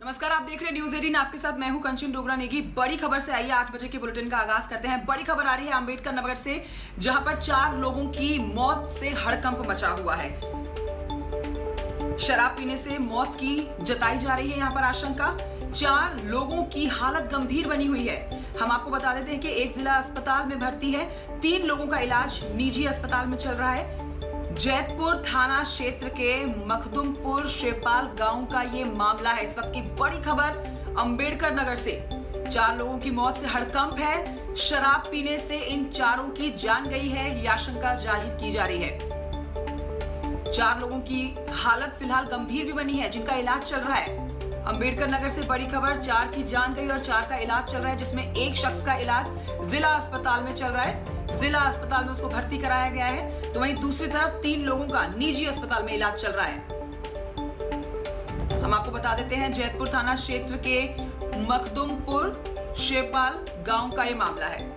नमस्कार, आप देख रहे हैं न्यूज 18। आपके साथ मैं हूं कंचन डोगरा नेगी। बड़ी खबर से आइए 8 बजे के बुलेटिन का आगाज करते हैं। बड़ी खबर आ रही है अंबेडकर नगर से, जहां पर 4 लोगों की मौत से हड़कंप मचा हुआ है। शराब पीने से मौत की जताई जा रही है यहां पर आशंका। 4 लोगों की हालत गंभीर बनी हुई है। हम आपको बता देते हैं कि एक जिला अस्पताल में भर्ती है, 3 लोगों का इलाज निजी अस्पताल में चल रहा है। जैतपुर थाना क्षेत्र के मखदुमपुर शेपाल गांव का ये मामला है। इस वक्त की बड़ी खबर अंबेडकर नगर से, 4 लोगों की मौत से हड़कंप है। शराब पीने से इन 4 की जान गई है, ये आशंका जाहिर की जा रही है। 4 लोगों की हालत फिलहाल गंभीर भी बनी है, जिनका इलाज चल रहा है। अंबेडकर नगर से बड़ी खबर, 4 की जान गई और 4 का इलाज चल रहा है, जिसमें एक शख्स का इलाज जिला अस्पताल में चल रहा है। जिला अस्पताल में उसको भर्ती कराया गया है, तो वहीं दूसरी तरफ 3 लोगों का निजी अस्पताल में इलाज चल रहा है। हम आपको बता देते हैं, जैतपुर थाना क्षेत्र के मखदुमपुर शेपाल गांव का यह मामला है।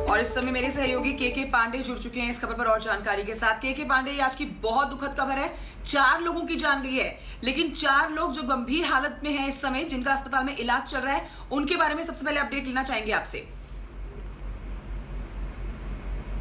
और इस समय मेरे सहयोगी के पांडे जुड़ चुके हैं इस खबर पर और जानकारी के साथ। के पांडे, आज की बहुत दुखद खबर है, 4 लोगों की जान गई है, लेकिन 4 लोग जो गंभीर हालत में हैं इस समय, जिनका अस्पताल में इलाज चल रहा है, उनके बारे में सबसे पहले अपडेट लेना चाहेंगे आपसे।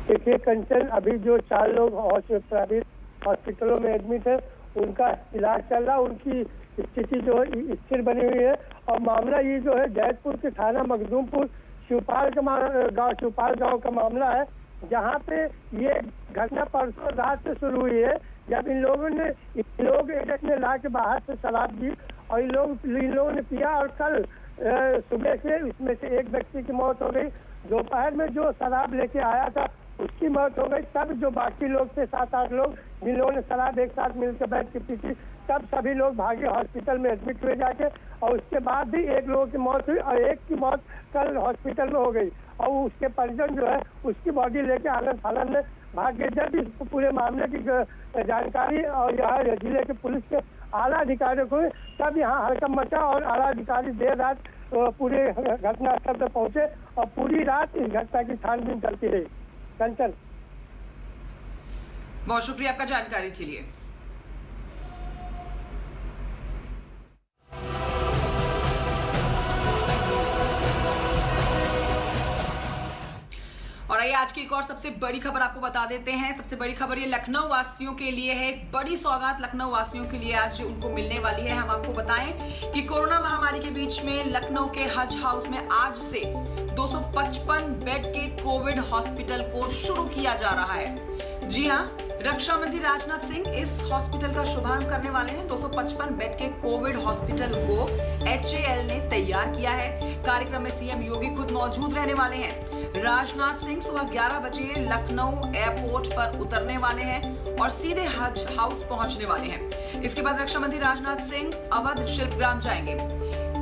देखिए कंचन, अभी जो 4 लोग प्राइवेट हॉस्पिटलों में एडमिट है, उनका इलाज चल रहा है। उनकी स्थिति जो स्थिर बनी हुई है। और मामला ये जो है जैतपुर के थाना मखदुमपुर शिवपाल गांव का मामला है, जहां पे ये घटना परसों रात से शुरू हुई है, जब इन लोग एक ने ला के बाहर से शराब दी और इन लोगों ने पिया। और कल सुबह से इसमें से एक व्यक्ति की मौत हो गई। दोपहर में जो शराब लेके आया था उसकी मौत हो गई। तब जो बाकी लोग थे 7-8 लोग, जिन लोगों ने शराब एक साथ मिलकर बैठ के पी थी, तब सभी लोग भागे हॉस्पिटल में एडमिट हुए जाके। और उसके बाद भी एक लोगों की मौत हुई और एक की मौत कल हॉस्पिटल में हो गई। और उसके परिजन जो है उसकी बॉडी लेके आनंद फानंद में भाग गए। जब इस पूरे मामले की जानकारी और यहाँ जिले के पुलिस के आला अधिकारियों को, तब यहाँ हड़कंप मचा और आला अधिकारी देर रात पूरे घटनास्थल पर पहुंचे और पूरी रात इस घटना की छानबीन चलती रही। कंचन, बहुत शुक्रिया आपका जानकारी के लिए। और आइए आज की एक और सबसे बड़ी खबर आपको बता देते हैं। सबसे बड़ी खबर ये लखनऊ वासियों के लिए है। एक बड़ी सौगात लखनऊ वासियों के लिए आज उनको मिलने वाली है। हम आपको बताएं कि कोरोना महामारी के बीच में लखनऊ के हज हाउस में आज से 255 बेड के कोविड हॉस्पिटल को शुरू किया जा रहा है। जी हां, रक्षा मंत्री राजनाथ सिंह इस हॉस्पिटल का शुभारंभ करने वाले हैं। 255 बेड के कोविड हॉस्पिटल को HAL ने तैयार किया है। कार्यक्रम में सीएम योगी खुद मौजूद रहने वाले हैं। राजनाथ सिंह सुबह 11 बजे लखनऊ एयरपोर्ट पर उतरने वाले हैं और सीधे हज हाउस पहुंचने वाले हैं। इसके बाद रक्षा मंत्री राजनाथ सिंह अवध शिल्पग्राम जाएंगे।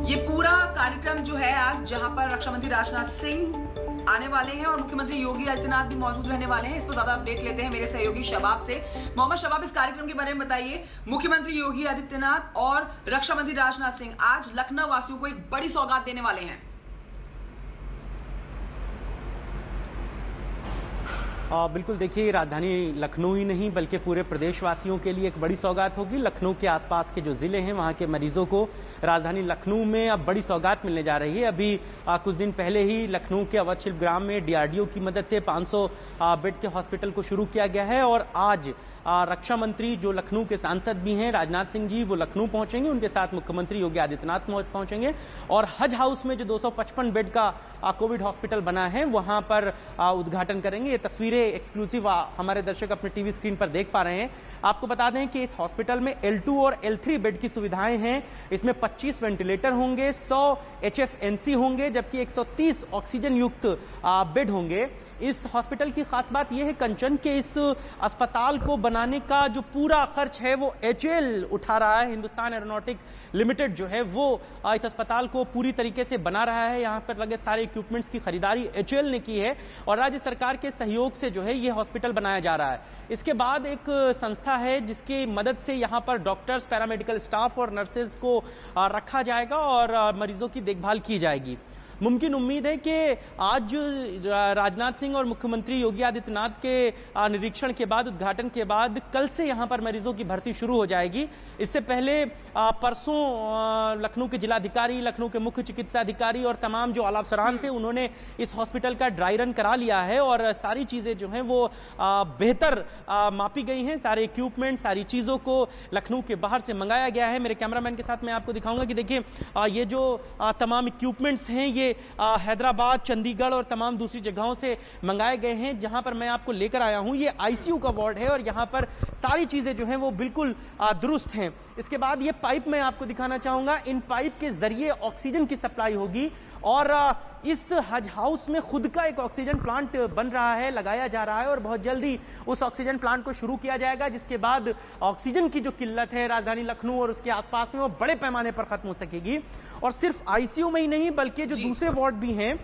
ये पूरा कार्यक्रम जो है आज, जहां पर रक्षा मंत्री राजनाथ सिंह आने वाले हैं और मुख्यमंत्री योगी आदित्यनाथ भी मौजूद रहने वाले हैं। इस पर ज्यादा अपडेट लेते हैं मेरे सहयोगी शबाब से। मोहम्मद शबाब, इस कार्यक्रम के बारे में बताइए। मुख्यमंत्री योगी आदित्यनाथ और रक्षा मंत्री राजनाथ सिंह आज लखनऊ वासियों को एक बड़ी सौगात देने वाले हैं। बिल्कुल, देखिए, राजधानी लखनऊ ही नहीं बल्कि पूरे प्रदेशवासियों के लिए एक बड़ी सौगात होगी। लखनऊ के आसपास के जो ज़िले हैं वहाँ के मरीजों को राजधानी लखनऊ में अब बड़ी सौगात मिलने जा रही है। अभी कुछ दिन पहले ही लखनऊ के अवध शिल्पग्राम में DRDO की मदद से 500 बेड के हॉस्पिटल को शुरू किया गया है। और आज रक्षा मंत्री, जो लखनऊ के सांसद भी हैं, राजनाथ सिंह जी, वो लखनऊ पहुंचेंगे। उनके साथ मुख्यमंत्री योगी आदित्यनाथ पहुंचेंगे और हज हाउस में जो 255 बेड का कोविड हॉस्पिटल बना है वहां पर उद्घाटन करेंगे। ये तस्वीरें एक्सक्लूसिव हमारे दर्शक अपने टीवी स्क्रीन पर देख पा रहे हैं। आपको बता दें कि इस हॉस्पिटल में L2 और L3 बेड की सुविधाएं हैं। इसमें 25 वेंटिलेटर होंगे, 100 HFNC होंगे, जबकि 130 ऑक्सीजन युक्त बेड होंगे। इस हॉस्पिटल की खास बात यह है कंचन के इस अस्पताल को बनाने का जो पूरा खर्च है वो HAL उठा रहा है। हिंदुस्तान एरोनॉटिक लिमिटेड जो है वो इस अस्पताल को पूरी तरीके से बना रहा है। यहाँ पर लगे सारे इक्विपमेंट्स की खरीदारी HAL ने की है और राज्य सरकार के सहयोग से जो है ये हॉस्पिटल बनाया जा रहा है। इसके बाद एक संस्था है जिसकी मदद से यहाँ पर डॉक्टर्स, पैरामेडिकल स्टाफ और नर्सेज को रखा जाएगा और मरीजों की देखभाल की जाएगी। मुमकिन उम्मीद है कि आज राजनाथ सिंह और मुख्यमंत्री योगी आदित्यनाथ के निरीक्षण के बाद, उद्घाटन के बाद कल से यहां पर मरीजों की भर्ती शुरू हो जाएगी। इससे पहले परसों लखनऊ के जिलाधिकारी, लखनऊ के मुख्य चिकित्सा अधिकारी और तमाम जो आला अफसरान थे उन्होंने इस हॉस्पिटल का ड्राई रन करा लिया है और सारी चीजें जो हैं वो बेहतर मापी गई हैं। सारे इक्विपमेंट, सारी चीजों को लखनऊ के बाहर से मंगाया गया है। मेरे कैमरामैन के साथ मैं आपको दिखाऊंगा कि देखिए ये जो तमाम इक्विपमेंट्स हैं ये हैदराबाद, चंडीगढ़ और तमाम दूसरी जगहों से मंगाए गए हैं। जहां पर मैं आपको लेकर आया हूं ये आईसीयू का वार्ड है और यहां पर सारी चीजें जो हैं वो बिल्कुल दुरुस्त हैं। इसके बाद ये पाइप मैं आपको दिखाना चाहूंगा। इन पाइप के जरिए ऑक्सीजन की सप्लाई होगी और इस हज हाउस में खुद का एक ऑक्सीजन प्लांट बन रहा है, लगाया जा रहा है और बहुत जल्दी उस ऑक्सीजन प्लांट को शुरू किया जाएगा, जिसके बाद ऑक्सीजन की जो किल्लत है राजधानी लखनऊ और उसके आसपास में वो बड़े पैमाने पर खत्म हो सकेगी। और सिर्फ आईसीयू में ही नहीं बल्कि जो दूसरे वार्ड भी हैं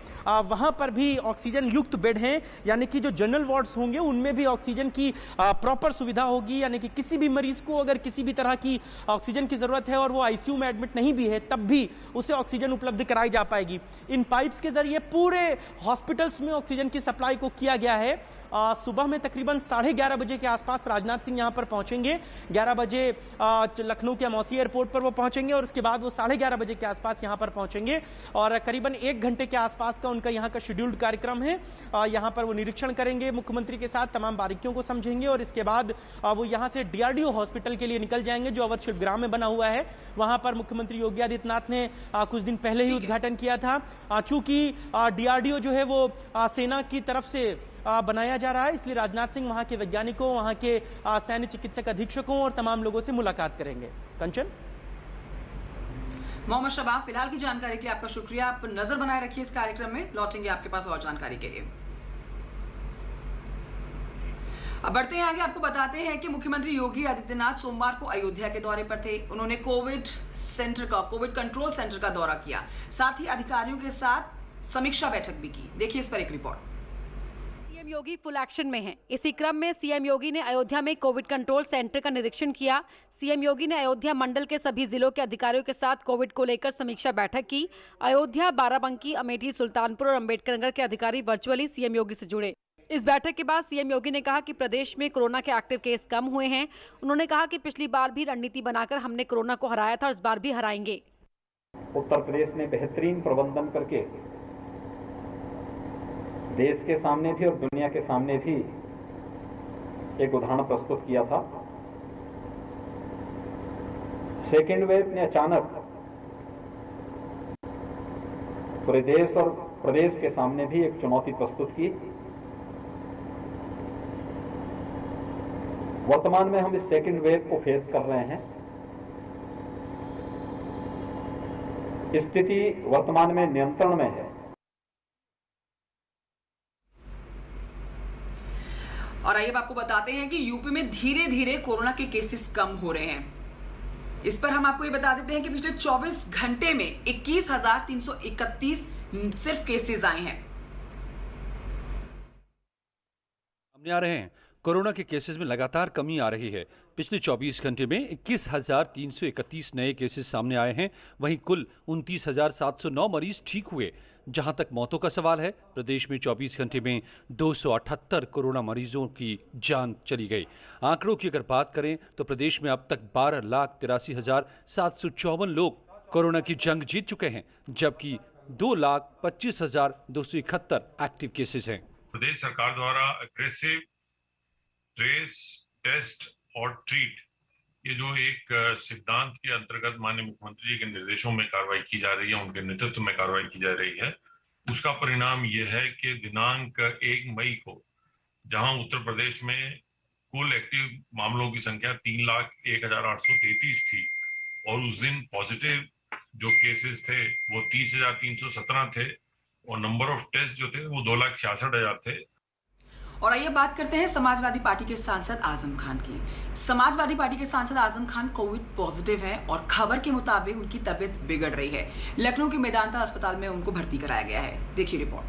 वहां पर भी ऑक्सीजन युक्त बेड हैं, यानी कि जो जनरल वार्ड्स होंगे उनमें भी ऑक्सीजन की प्रॉपर सुविधा होगी। यानी कि किसी भी मरीज को अगर किसी भी तरह की ऑक्सीजन की जरूरत है और वो आईसीयू में एडमिट नहीं भी है तब भी उसे ऑक्सीजन उपलब्ध कराई जा पाएगी। इन पाइप्स के जरिए पूरे हॉस्पिटल्स में ऑक्सीजन की सप्लाई को किया गया है। सुबह में तकरीबन 11:30 बजे के आसपास राजनाथ सिंह यहां पर पहुंचेंगे। 11 बजे लखनऊ के अमौसी एयरपोर्ट पर वो पहुंचेंगे और उसके बाद वो 11:30 बजे के आसपास यहां पर पहुंचेंगे और करीबन 1 घंटे के आसपास का उनका यहां का शेड्यूल्ड कार्यक्रम है। यहां पर वो निरीक्षण करेंगे मुख्यमंत्री के साथ, तमाम बारीकियों को समझेंगे और इसके बाद वो यहां से डीआरडीओ हॉस्पिटल के लिए निकल जाएंगे जो अवध शिल्पग्राम में बना हुआ है। वहां पर मुख्यमंत्री योगी आदित्यनाथ ने कुछ दिन पहले ही उद्घाटन किया था। चूंकि डीआरडीओ जो है वो सेना की तरफ से बनाया जा रहा है, इसलिए राजनाथ सिंह वहां के वैज्ञानिकों, वहां के सैन्य चिकित्सक अधीक्षकों और तमाम लोगों से मुलाकात करेंगे। कंचन। मोहम्मद शबाब, फिलहाल की जानकारी के लिए आपका शुक्रिया। आप नजर बनाए रखिए इस कार्यक्रम में, लौटेंगे आपके पास और जानकारी के लिए। अब बढ़ते हैं आगे, आपको बताते हैं कि मुख्यमंत्री योगी आदित्यनाथ सोमवार को अयोध्या के दौरे पर थे। उन्होंने कोविड कंट्रोल सेंटर का दौरा किया, साथ ही अधिकारियों के साथ समीक्षा बैठक भी की। देखिए इस पर एक रिपोर्ट। सीएम योगी फुल एक्शन में हैं। इसी क्रम में सीएम योगी ने अयोध्या में कोविड कंट्रोल सेंटर का निरीक्षण किया। सीएम योगी ने अयोध्या मंडल के सभी जिलों के अधिकारियों के साथ कोविड को लेकर समीक्षा बैठक की। अयोध्या, बाराबंकी, अमेठी, सुल्तानपुर और अम्बेडकर नगर के अधिकारी वर्चुअली सीएम योगी से जुड़े। इस बैठक के बाद सीएम योगी ने कहा कि प्रदेश में कोरोना के एक्टिव केस कम हुए हैं। उन्होंने कहा कि पिछली बार भी रणनीति बनाकर हमने कोरोना को हराया था और इस बार भी हराएंगे। उत्तर प्रदेश ने बेहतरीन प्रबंधन करके देश के सामने भी और दुनिया के सामने भी एक उदाहरण प्रस्तुत किया था। सेकेंड वेव ने अचानक पूरे देश और प्रदेश के सामने भी एक चुनौती प्रस्तुत की। वर्तमान में हम इस सेकेंड वेव को फेस कर रहे हैं। स्थिति वर्तमान में नियंत्रण में है। और आइए अब आपको बताते हैं कि यूपी में धीरे धीरे कोरोना के केसेस कम हो रहे हैं। इस पर हम आपको ये बता देते हैं कि पिछले 24 घंटे में 21,331 सिर्फ केसेस आए हैं। सामने आ रहे हैं, कोरोना के केसेस में लगातार कमी आ रही है। पिछले 24 घंटे में 21,331 नए केसेस सामने आए हैं। वहीं कुल 29,709 मरीज ठीक हुए। जहां तक मौतों का सवाल है, प्रदेश में 24 घंटे में 278 कोरोना मरीजों की जान चली गई। आंकड़ों की अगर बात करें तो प्रदेश में अब तक 12,83,754 लोग कोरोना की जंग जीत चुके हैं, जबकि 2,25,271 एक्टिव केसेस हैं। प्रदेश सरकार द्वारा एग्रेसिव ट्रेस, टेस्ट और ट्रीट, ये जो एक सिद्धांत के अंतर्गत माननीय मुख्यमंत्री जी के निर्देशों में कार्रवाई की जा रही है, उनके नेतृत्व में कार्रवाई की जा रही है, उसका परिणाम ये है कि दिनांक 1 मई को जहां उत्तर प्रदेश में कुल एक्टिव मामलों की संख्या 3,01,833 थी और उस दिन पॉजिटिव जो केसेस थे वो 30,317 थे और नंबर ऑफ टेस्ट जो थे वो 2,66,000 थे। और आइए बात करते हैं समाजवादी पार्टी के सांसद आजम खान की। समाजवादी पार्टी के सांसद आजम खान कोविड पॉजिटिव हैं और खबर के मुताबिक उनकी तबीयत बिगड़ रही है। लखनऊ के मेदांता अस्पताल में उनको भर्ती कराया गया है। देखिए रिपोर्ट।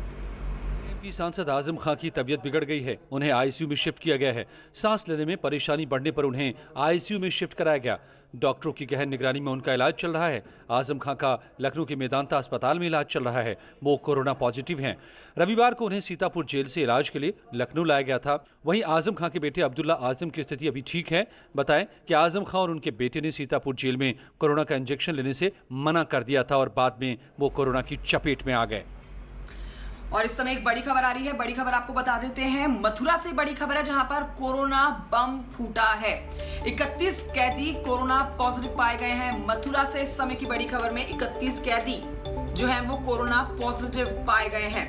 बीजेपी सांसद आजम खां की तबीयत बिगड़ गई है। उन्हें आईसीयू में शिफ्ट किया गया है। सांस लेने में परेशानी बढ़ने पर उन्हें आईसीयू में शिफ्ट कराया गया। डॉक्टरों की गहन निगरानी में उनका इलाज चल रहा है। आजम खां का लखनऊ के मेदांता अस्पताल में इलाज चल रहा है। वो कोरोना पॉजिटिव हैं। रविवार को उन्हें सीतापुर जेल से इलाज के लिए लखनऊ लाया गया था। वहीं आजम खां के बेटे अब्दुल्ला आजम की स्थिति अभी ठीक है। बताएं कि आजम खां और उनके बेटे ने सीतापुर जेल में कोरोना का इंजेक्शन लेने से मना कर दिया था और बाद में वो कोरोना की चपेट में आ गए। और इस समय एक बड़ी खबर आ रही है। बड़ी खबर आपको बता देते हैं, मथुरा से बड़ी खबर है जहां पर कोरोना बम फूटा है। 31 कैदी कोरोना पॉजिटिव पाए गए हैं। मथुरा से इस समय की बड़ी खबर में 31 कैदी जो हैं वो कोरोना पॉजिटिव पाए गए हैं।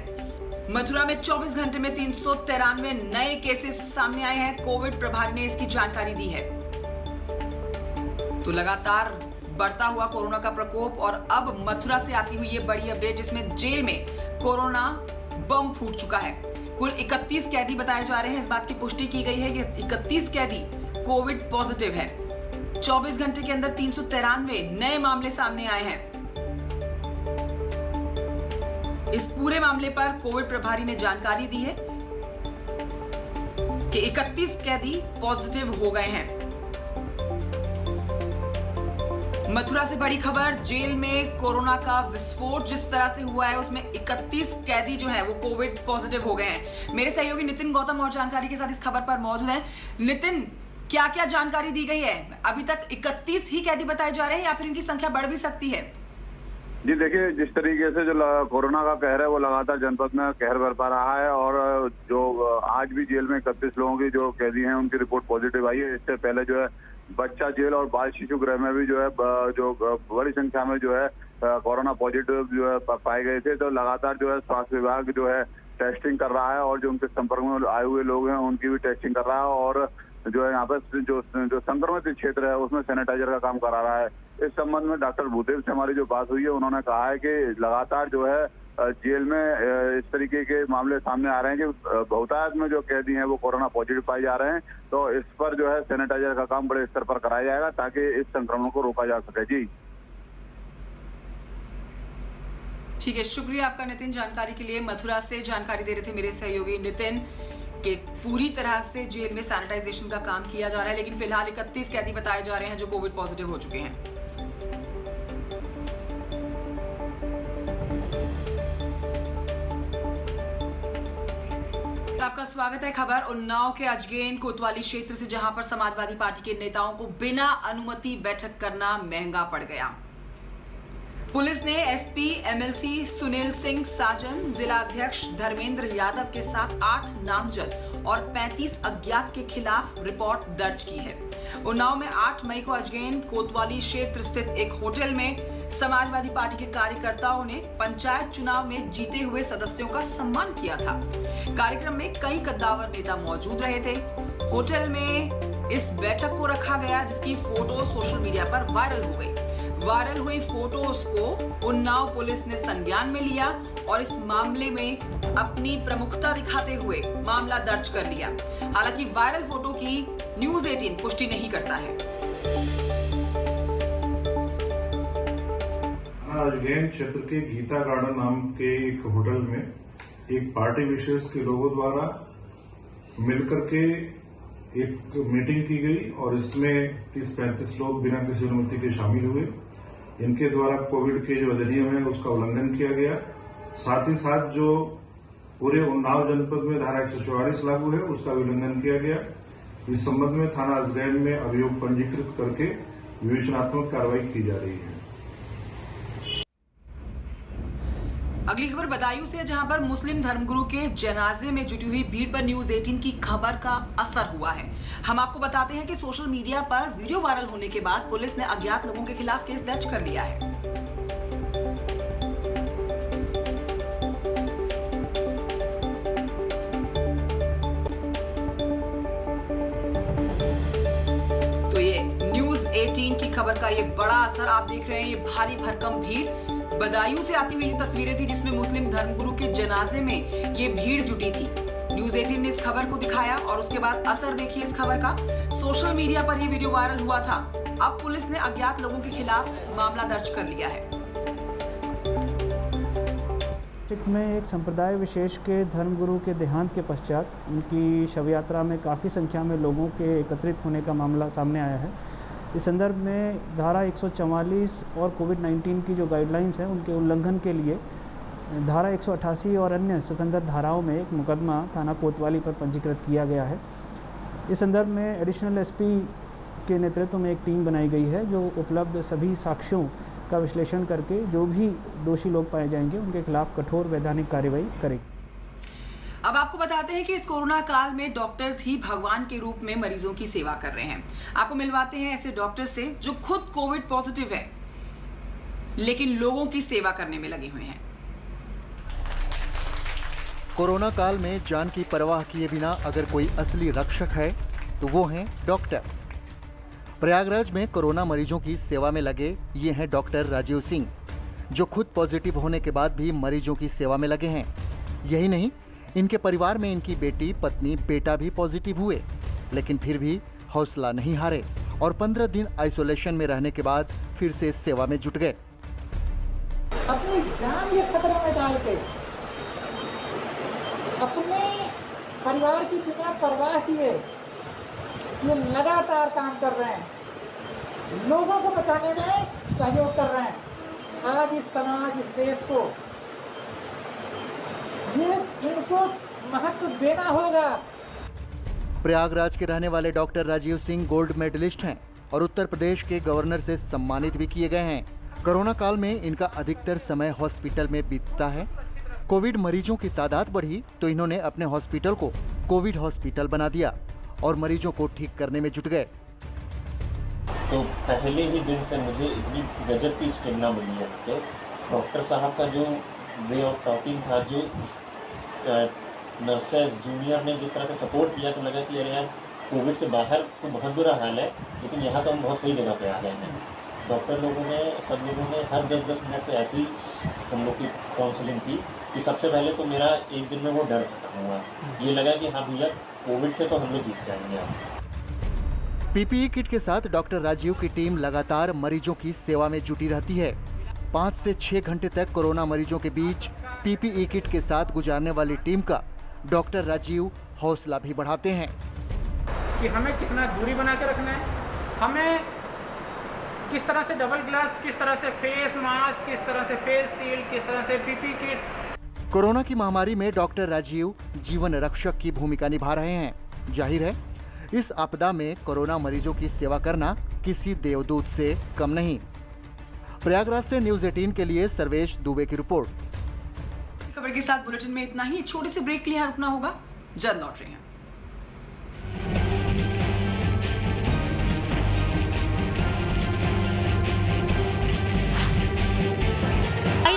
मथुरा में 24 घंटे में 393 नए केसेस सामने आए हैं। कोविड प्रभारी ने इसकी जानकारी दी है। तो लगातार बढ़ता हुआ कोरोना का प्रकोप और अब मथुरा से आती हुई ये बड़ी अपडेट जिसमें जेल में कोरोना बम फूट चुका है। कुल 31 कैदी बताए जा रहे हैं। इस बात की पुष्टि की गई है कि 31 कैदी कोविड पॉजिटिव है। 24 घंटे के अंदर 393 नए मामले सामने आए हैं। इस पूरे मामले पर कोविड प्रभारी ने जानकारी दी है कि 31 कैदी पॉजिटिव हो गए हैं। मथुरा से बड़ी खबर, जेल में कोरोना का विस्फोट जिस तरह से हुआ है उसमें 31 कैदी जो हैं वो कोविड पॉजिटिव हो गए हैं। मेरे सहयोगी नितिन गौतम और जानकारी के साथ इस खबर पर मौजूद हैं। नितिन, क्या क्या जानकारी दी गई है? अभी तक 31 ही कैदी बताए जा रहे हैं या फिर इनकी संख्या बढ़ भी सकती है? जी देखिए, जिस तरीके से जो कोरोना का कहर है वो लगातार जनपद में कहर बरपा रहा है और जो आज भी जेल में 31 लोगों की जो कैदी हैं उनकी रिपोर्ट पॉजिटिव आई है। इससे पहले जो है बच्चा जेल और बाल शिशु गृह में भी जो है जो बड़ी संख्या में जो है कोरोना पॉजिटिव जो है पाए गए थे। तो लगातार जो है स्वास्थ्य विभाग जो है टेस्टिंग कर रहा है और जो उनके संपर्क में आए हुए लोग हैं उनकी भी टेस्टिंग कर रहा है और जो है यहाँ पर जो संक्रमित क्षेत्र है उसमें सैनिटाइजर का काम करा रहा है। इस संबंध में डॉक्टर भूदेव से हमारी जो बात हुई है उन्होंने कहा है कि लगातार जो है जेल में इस तरीके के मामले सामने आ रहे हैं कि बहुतायत में जो कैदी हैं वो कोरोना पॉजिटिव पाए जा रहे हैं। तो इस पर जो है सैनिटाइजर का काम बड़े स्तर पर कराया जाएगा ताकि इस संक्रमण को रोका जा सके। जी ठीक है, शुक्रिया आपका नितिन जानकारी के लिए। मथुरा से जानकारी दे रहे थे मेरे सहयोगी नितिन कि पूरी तरह से जेल में सैनिटाइजेशन का काम किया जा रहा है, लेकिन फिलहाल 31 कैदी बताए जा रहे हैं जो कोविड पॉजिटिव हो चुके हैं। आपका स्वागत है। खबर उन्नाव के अजगेन कोतवाली क्षेत्र से जहां पर समाजवादी पार्टी के नेताओं को बिना अनुमति बैठक करना महंगा पड़ गया। पुलिस ने एसपी एमएलसी सुनील सिंह साजन, जिला अध्यक्ष धर्मेंद्र यादव के साथ 8 नामजद और 35 अज्ञात के खिलाफ रिपोर्ट दर्ज की है। उन्नाव में 8 मई को अजगेन कोतवाली क्षेत्र स्थित एक होटल में समाजवादी पार्टी के कार्यकर्ताओं ने पंचायत चुनाव में जीते हुए सदस्यों का सम्मान किया था। कार्यक्रम में कई कद्दावर नेता मौजूद रहे थे। होटल में इस बैठक को रखा गया जिसकी फोटो सोशल मीडिया पर वायरल हो गई। वायरल हुई फोटोज को उन्नाव पुलिस ने संज्ञान में लिया और इस मामले में अपनी प्रमुखता दिखाते हुए मामला दर्ज कर लिया। हालांकि वायरल फोटो की न्यूज़ 18 पुष्टि नहीं करता है। अजगेन क्षेत्र के गीता गार्डन नाम के एक होटल में एक पार्टी विशेष के लोगों द्वारा मिलकर के एक मीटिंग की गई और इसमें 30-35 लोग बिना किसी अनुमति के शामिल हुए। इनके द्वारा कोविड के जो अधिनियम है उसका उल्लंघन किया गया। साथ ही साथ जो पूरे उन्नाव जनपद में धारा 144 लागू है उसका उल्लंघन किया गया। इस संबंध में थाना अजगैन में अभियोग पंजीकृत करके विवेचनात्मक कार्रवाई की जा रही है। अगली खबर बदायूं से, जहां पर मुस्लिम धर्मगुरु के जनाजे में जुटी हुई भीड़ पर न्यूज़ 18 की खबर का असर हुआ है। हम आपको बताते हैं कि सोशल मीडिया पर वीडियो वायरल होने के बाद पुलिस ने अज्ञात लोगों के खिलाफ केस दर्ज कर लिया है। तो ये न्यूज़ 18 की खबर का ये बड़ा असर आप देख रहे हैं। ये भारी भरकम भीड़ बदायूं से आती हुई ये तस्वीरें थी जिसमें मुस्लिम धर्मगुरु के जनाजे में ये भीड़ जुटी थी। न्यूज़ 18 ने इस खबर को दिखाया और उसके बाद असर देखिए इस खबर का। सोशल मीडिया पर ये वीडियो वायरल हुआ था। अब पुलिस ने अज्ञात लोगों के खिलाफ मामला दर्ज कर लिया है। डिस्ट्रिक्ट में एक संप्रदाय विशेष के धर्मगुरु के देहांत के पश्चात उनकी शव यात्रा में काफ़ी संख्या में लोगों के एकत्रित होने का मामला सामने आया है। इस संदर्भ में धारा 144 और कोविड-19 की जो गाइडलाइंस हैं उनके उल्लंघन के लिए धारा 188 और अन्य सुसंगत धाराओं में एक मुकदमा थाना कोतवाली पर पंजीकृत किया गया है। इस संदर्भ में एडिशनल एसपी के नेतृत्व में एक टीम बनाई गई है जो उपलब्ध सभी साक्ष्यों का विश्लेषण करके जो भी दोषी लोग पाए जाएंगे उनके खिलाफ कठोर वैधानिक कार्रवाई करेगी। अब आपको बताते हैं कि इस कोरोना काल में डॉक्टर्स ही भगवान के रूप में मरीजों की सेवा कर रहे हैं। आपको मिलवाते हैं ऐसे डॉक्टर से जो खुद कोविड पॉजिटिव है लेकिन लोगों की सेवा करने में लगे हुए हैं। कोरोना काल में जान की परवाह किए बिना अगर कोई असली रक्षक है तो वो हैं डॉक्टर। प्रयागराज में कोरोना मरीजों की सेवा में लगे ये हैं डॉक्टर राजीव सिंह, जो खुद पॉजिटिव होने के बाद भी मरीजों की सेवा में लगे हैं। यही नहीं, इनके परिवार में इनकी बेटी, पत्नी, बेटा भी पॉजिटिव हुए, लेकिन फिर भी हौसला नहीं हारे और 15 दिन आइसोलेशन में रहने के बाद फिर से सेवा में जुट गए। अपनी जान ये खतरे में डाल के अपने परिवार की बिना परवाह किए ये लगातार काम कर रहे हैं, लोगों को बचाने में सहयोग कर रहे हैं। आज इस समाज, इस देश को ये इनको महत्व देना होगा। प्रयागराज के रहने वाले doctor Rajiv Singh gold medallist हैं और उत्तर प्रदेश के गवर्नर से सम्मानित भी किए गए हैं। कोरोना काल में इनका अधिकतर समय हॉस्पिटल में बीतता है। कोविड मरीजों की तादाद बढ़ी तो इन्होंने अपने हॉस्पिटल को कोविड हॉस्पिटल बना दिया और मरीजों को ठीक करने में जुट गए। तो पहले ही दिन से मुझे इतनी गजब की स्टेमिना मिली है कि डॉक्टर साहब का जो वे ऑफ टॉकिंग था, जो नर्सेज जूनियर ने जिस तरह से सपोर्ट किया, तो लगा कि अरे यार कोविड से बाहर तो बहुत बुरा हाल है लेकिन यहाँ तो हम बहुत सही जगह पे आ गए हैं। डॉक्टर लोगों ने, सब लोगों ने हर 10-10 मिनट पे ऐसी हम लोग की काउंसलिंग की कि सबसे पहले तो मेरा एक दिन में वो डर खत्म हुआ। ये लगा कि हाँ भैया कोविड से तो हम लोग जीत जाएंगे। अब पीपीई किट के साथ डॉक्टर राजीव की टीम लगातार मरीजों की सेवा में जुटी रहती है। 5 से 6 घंटे तक कोरोना मरीजों के बीच पीपीई किट के साथ गुजारने वाली टीम का डॉक्टर राजीव हौसला भी बढ़ाते हैं कि हमें कितना दूरी बना के रखना है, हमें किस तरह से डबल ग्लव्स, किस तरह से फेस मास्क, किस तरह से फेस शील्ड, किस तरह से पीपीई किट। कोरोना की महामारी में डॉक्टर राजीव जीवन रक्षक की भूमिका निभा रहे हैं। जाहिर है इस आपदा में कोरोना मरीजों की सेवा करना किसी देवदूत से कम नहीं। प्रयागराज से न्यूज़ 18 के लिए सर्वेश दुबे की रिपोर्ट। खबर के साथ बुलेटिन में इतना ही। छोटे से ब्रेक के लिए रुकना होगा, जल्द लौट रहे हैं।